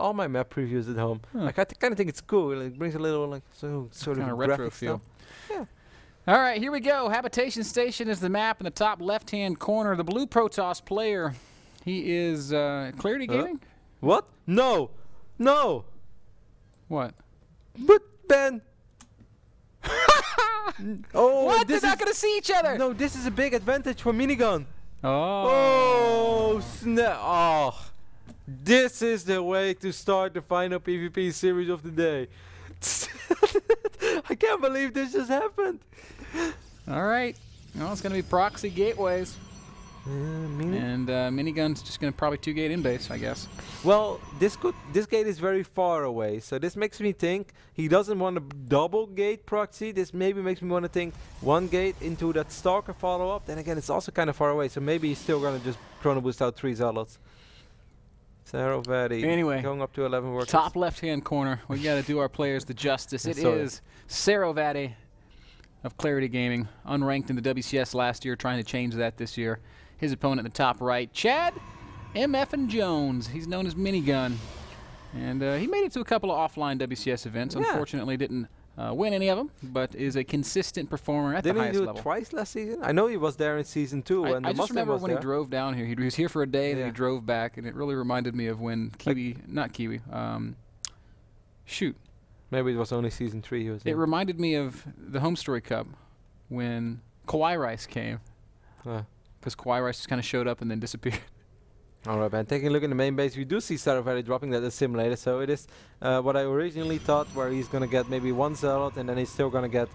all my map previews at home. Like I kind of think it's cool. It brings a little like sort of retro feel. Yeah. All right, here we go. Habitation Station is the map in the top left-hand corner. The blue Protoss player, he is Clarity Gaming. What? No, no. What? But Ben. Oh, what? They're not going to see each other. No, this is a big advantage for Minigun. Oh. Oh, snap. Oh. This is the way to start the final PvP series of the day. I can't believe this just happened. All right. Well, it's going to be proxy gateways. And Minigun's just going to probably 2-gate in base, I guess. Well, this gate is very far away, so this makes me think he doesn't want a double gate proxy. This maybe makes me want to think 1 gate into that Stalker follow-up. Then again, it's also kind of far away, so maybe he's still going to just chrono boost out 3 zealots. Sarovati. Anyway, going up to 11 workers. Top left-hand corner. We got to do our players the justice. It is Sarovati of Clarity Gaming, unranked in the WCS last year, trying to change that this year. His opponent in the top right, Chad MF and Jones. He's known as Minigun. And he made it to a couple of offline WCS events. Yeah. Unfortunately, didn't win any of them, but is a consistent performer at the highest level. Didn't he do it twice last season? I know he was there in season 2. I just remember when he drove down here. He was here for a day, then he drove back, and it really reminded me of when Kiwi, not Kiwi, shoot. Maybe it was only season 3 he was there. It reminded me of the Home Story Cup when Kawhi Rice came. Because Kawhi Rice just kind of showed up and then disappeared. Alright, man. Taking a look in the main base, we do see Sarovati dropping that as simulator. So it is what I originally thought, where he's going to get maybe 1 zealot, and then he's still going to get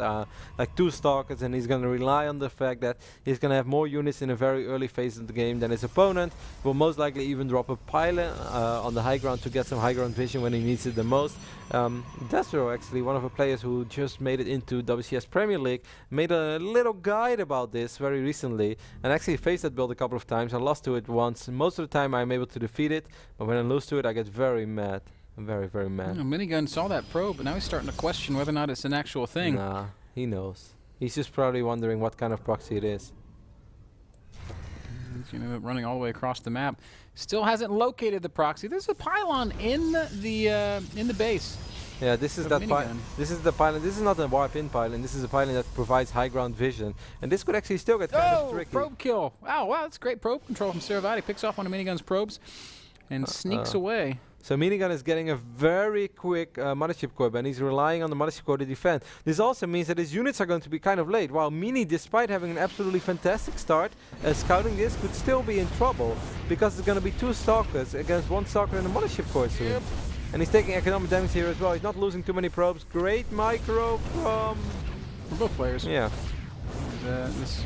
like 2 stalkers, and he's going to rely on the fact that he's going to have more units in a very early phase of the game than his opponent. Will most likely even drop a pilot on the high ground to get some high ground vision when he needs it the most. Destro, actually, one of the players who just made it into WCS Premier League, made a little guide about this very recently, and actually faced that build a couple of times. I lost to it once. Most of the time I'm able to defeat it, but when I lose to it I get very mad. I'm very, very mad. Minigun saw that probe, but now he's starting to question whether or not it's an actual thing. Nah, he knows. He's just probably wondering what kind of proxy it is. He's going to end up running all the way across the map. Still hasn't located the proxy. There's a pylon in the base. Yeah, this is that pylon. This is the pylon. This is not a warp-in pylon. This is a pylon that provides high ground vision, and this could actually still get kind of tricky. Probe kill! Wow, that's great probe control from Sarovati. Picks off one of Minigun's probes and sneaks away. So Minigun is getting a very quick mothership core, and he's relying on the mothership core to defend. This also means that his units are going to be kind of late, while Mini, despite having an absolutely fantastic start, scouting this, could still be in trouble, because there's going to be 2 stalkers against 1 stalker and a mothership core soon. Yep. And he's taking economic damage here as well. He's not losing too many probes. Great micro from both players. Yeah. This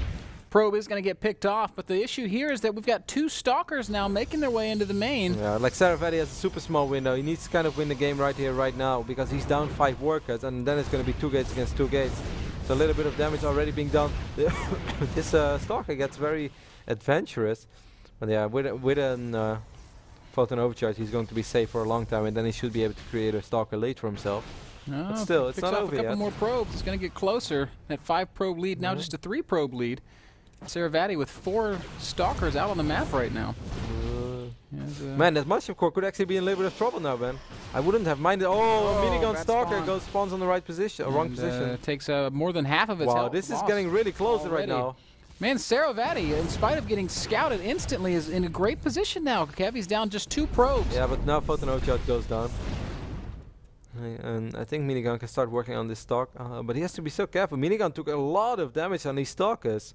probe is going to get picked off, but the issue here is that we've got 2 stalkers now making their way into the main. Yeah, like Sarovati has a super small window. He needs to kind of win the game right here, right now, because he's down 5 workers, and then it's going to be 2 gates against 2 gates. So a little bit of damage already being done. This stalker gets very adventurous, but yeah, with an Photon Overcharge, he's going to be safe for a long time, and then he should be able to create a stalker late for himself. But still, it's not over yet. A couple more probes. It's going to get closer. That 5 probe lead, now just a 3 probe lead. Sarovati with 4 stalkers out on the map right now. Man, that mothership core could actually be in a little bit of trouble now, Ben. I wouldn't have minded. Minigun stalker spawns on the right position, wrong position. Takes more than half of its health. Wow, this is getting really close right now. Man, Sarovati, in spite of getting scouted instantly, is in a great position now. Kevy's down just 2 probes. Yeah, but now Photon Overcharge goes down. And I think Minigun can start working on this stalk. But he has to be so careful. Minigun took a lot of damage on these stalkers.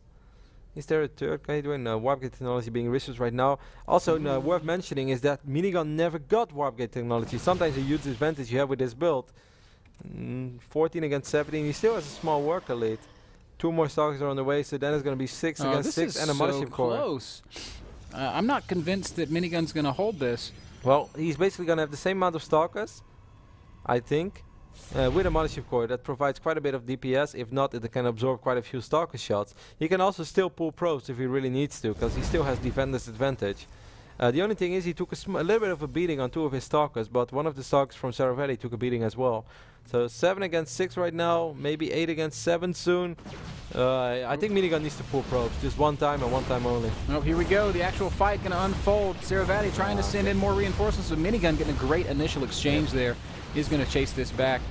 Is there a third guy doing warp gate technology being researched right now? Also, worth mentioning is that Minigun never got warp gate technology. Sometimes a huge advantage you have with this build. 14 against 17. He still has a small worker lead. 2 more stalkers are on the way, so then it's going to be 6 against 6 and a mothership core. Close. I'm not convinced that Minigun's going to hold this. Well, he's basically going to have the same amount of stalkers, I think, with a mothership core that provides quite a bit of DPS. If not, it can absorb quite a few stalker shots. He can also still pull probes if he really needs to, because he still has defender's advantage. The only thing is he took a little bit of a beating on 2 of his stalkers, but one of the stalkers from Sarovati took a beating as well. So 7 against 6 right now, maybe 8 against 7 soon. I think Minigun needs to pull probes, just one time and one time only. Oh, here we go. The actual fight going to unfold. Sarovati trying to send in more reinforcements, but Minigun getting a great initial exchange there. He's going to chase this back.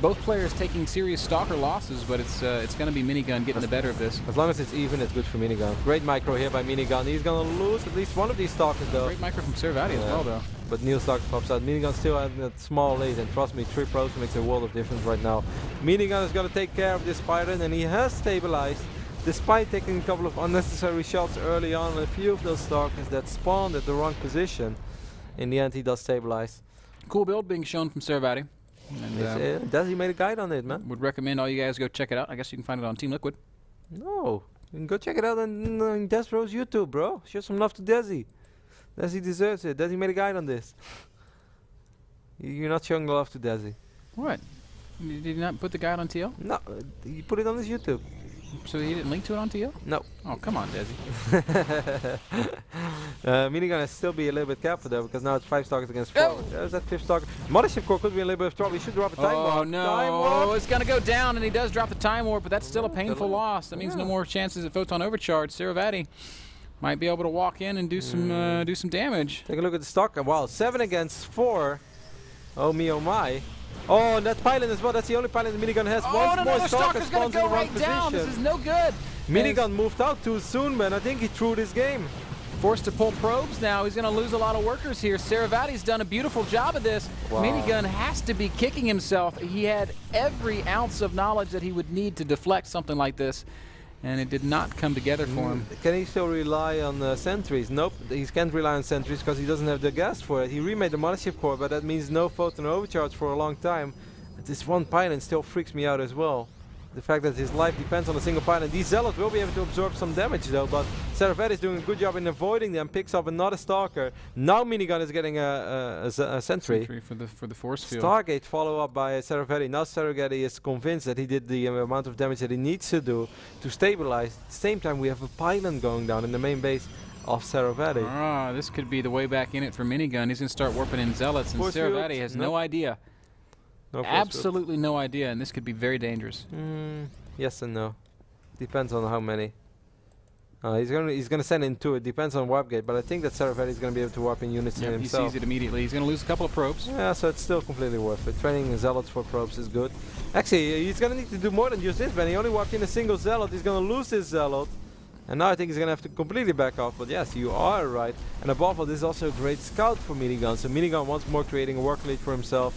Both players taking serious stalker losses, but it's going to be Minigun getting the better of this. As long as it's even, it's good for Minigun. Great micro here by Minigun. He's going to lose at least one of these stalkers though. Great micro from Sarovati as well though. But Neil Stalker pops out. Minigun still at a small lead, and trust me, 3 probes makes a world of difference right now. Minigun is going to take care of this Python, and he has stabilized, despite taking a couple of unnecessary shots early on, and a few of those stalkers that spawned at the wrong position. In the end, he does stabilize. Cool build being shown from Sarovati. And Desi made a guide on it, man. Would recommend all you guys go check it out. I guess you can find it on Team Liquid. No, you can go check it out on Desbro's YouTube, bro. Show some love to Desi. Desi deserves it. Desi made a guide on this. You're not showing love to Desi. What? Did you not put the guide on TL? No, you put it on his YouTube. So he didn't link to it on TL? No. Oh, come on, Desi. Minigun has to still be a little bit careful though, because now it's 5 stalkers against 4. Oh. There's that 5th stalker. Mothership Core could be in a little bit of trouble. He should drop a time warp. Oh no! It's gonna go down, and he does drop the time warp, but that's still a painful loss. That means no more chances at photon overcharge. Sarovati might be able to walk in and do some damage. Take a look at the stalker. Wow, 7 against 4. Oh me, oh my. Oh, and that pylon as well. That's the only pylon the Minigun has. Oh, no, Stalker's gonna go right down. This is no good. Minigun moved out too soon, man. I think he threw this game. Forced to pull probes now. He's going to lose a lot of workers here. Sarovati's done a beautiful job of this. Wow. Minigun has to be kicking himself. He had every ounce of knowledge that he would need to deflect something like this, and it did not come together for him. Can he still rely on sentries? Nope, he can't rely on sentries because he doesn't have the gas for it. He remade the mothership core, but that means no photon overcharge for a long time. This one pylon still freaks me out as well. The fact that his life depends on a single pylon. These zealots will be able to absorb some damage though, but Sarovati is doing a good job in avoiding them, picks up another stalker. Now Minigun is getting a sentry. For the force field. Stargate follow up by Sarovati. Now Sarovati is convinced that he did the amount of damage that he needs to do to stabilize. At the same time we have a pylon going down in the main base of Sarovati. Ah, this could be the way back in it for Minigun. He's going to start warping in zealots, and Sarovati has no idea. No, absolutely no idea, and this could be very dangerous. Yes and no. Depends on how many. He's gonna send in 2. It depends on warp gate, but I think that Sarovati is gonna be able to warp in units himself. He sees it immediately. He's gonna lose a couple of probes. Yeah, so it's still completely worth it. Training zealots for probes is good. Actually, he's gonna need to do more than just this, man. He only warped in a single zealot. He's gonna lose his zealot. And now I think he's going to have to completely back off, but yes, you are right. And above all, this is also a great scout for Minigun. So Minigun once more creating a work lead for himself,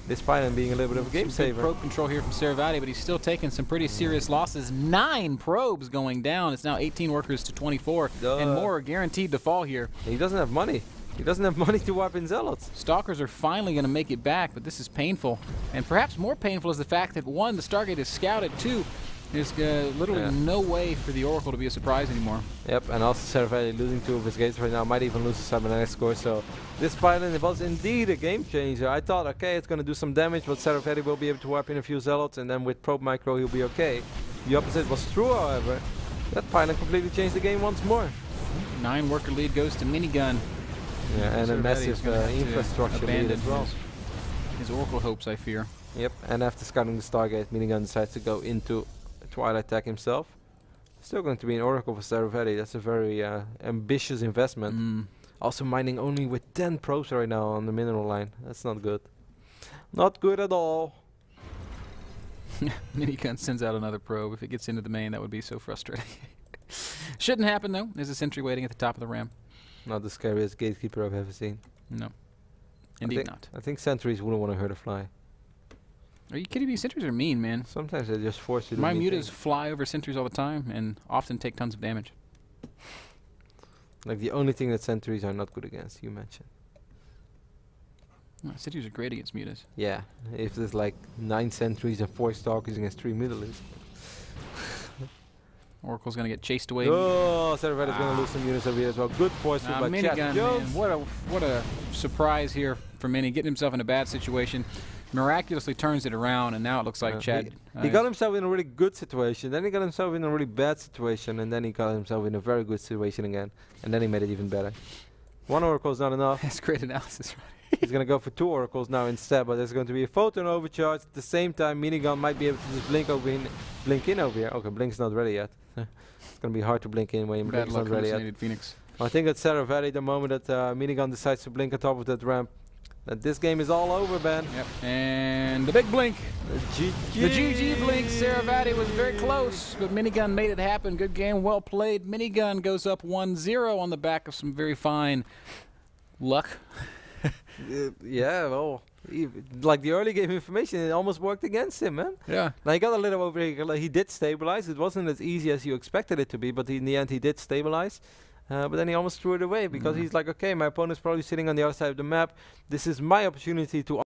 despite him being a little bit of a game saver. Probe control here from Sarovati, but he's still taking some pretty serious losses. 9 probes going down. It's now 18 workers to 24, and more are guaranteed to fall here. He doesn't have money. He doesn't have money to warp in zealots. Stalkers are finally going to make it back, but this is painful. And perhaps more painful is the fact that 1, the Stargate is scouted, 2, there's literally no way for the Oracle to be a surprise anymore. Yep, and also Sarovati losing 2 of his gates right now, might even lose the cybernetic score, so this pylon was indeed a game changer. I thought, okay, it's going to do some damage, but Sarovati will be able to warp in a few zealots, and then with probe micro he'll be okay. The opposite was true, however. That pylon completely changed the game once more. 9 worker lead goes to Minigun. Yeah, and a massive infrastructure lead as well. His Oracle hopes, I fear. Yep, and after scouting the Stargate, Minigun decides to go into Twilight Tech himself. Still going to be an Oracle for Sarovati. That's a very ambitious investment. Also mining only with 10 probes right now on the mineral line. That's not good. Not good at all. Minigun sends out another probe. If it gets into the main, that would be so frustrating. Shouldn't happen though. There's a sentry waiting at the top of the ramp. Not the scariest gatekeeper I've ever seen. No. Indeed not. I think sentries wouldn't want to hurt a fly. Are you kidding me? Sentries are mean, man. Sometimes they just force you to My mutas fly over sentries all the time and often take tons of damage. Like the only thing that sentries are not good against, you mentioned. No, sentries are great against mutas. Yeah, if there's like 9 sentries and 4 stalkers against 3 mutalists. Oracle's going to get chased away. Oh, Sarovati's going to lose some units over here as well. Good force by Chad Jones. What a surprise here for Mini, getting himself in a bad situation. Miraculously turns it around, and now it looks like Chad. He got himself in a really good situation, then he got himself in a really bad situation, and then he got himself in a very good situation again, and then he made it even better. One oracle is not enough. That's great analysis. He's going to go for 2 oracles now instead, but there's going to be a photon overcharge. At the same time, Minigun might be able to just blink in over here. Okay, blink's not ready yet. It's going to be hard to blink in when blink's not ready yet. Phoenix. I think at Sarovati, the moment that Minigun decides to blink on top of that ramp, that this game is all over, Ben. Yep. And the big blink. The GG blink. Sarovati was very close, but Minigun made it happen. Good game, well played. Minigun goes up 1-0 on the back of some very fine luck. Yeah, well, like the early game information, it almost worked against him, man. Yeah. Now he got a little over here. He did stabilize. It wasn't as easy as you expected it to be, but in the end he did stabilize. But then he almost threw it away because he's like, okay, my opponent's probably sitting on the other side of the map. This is my opportunity to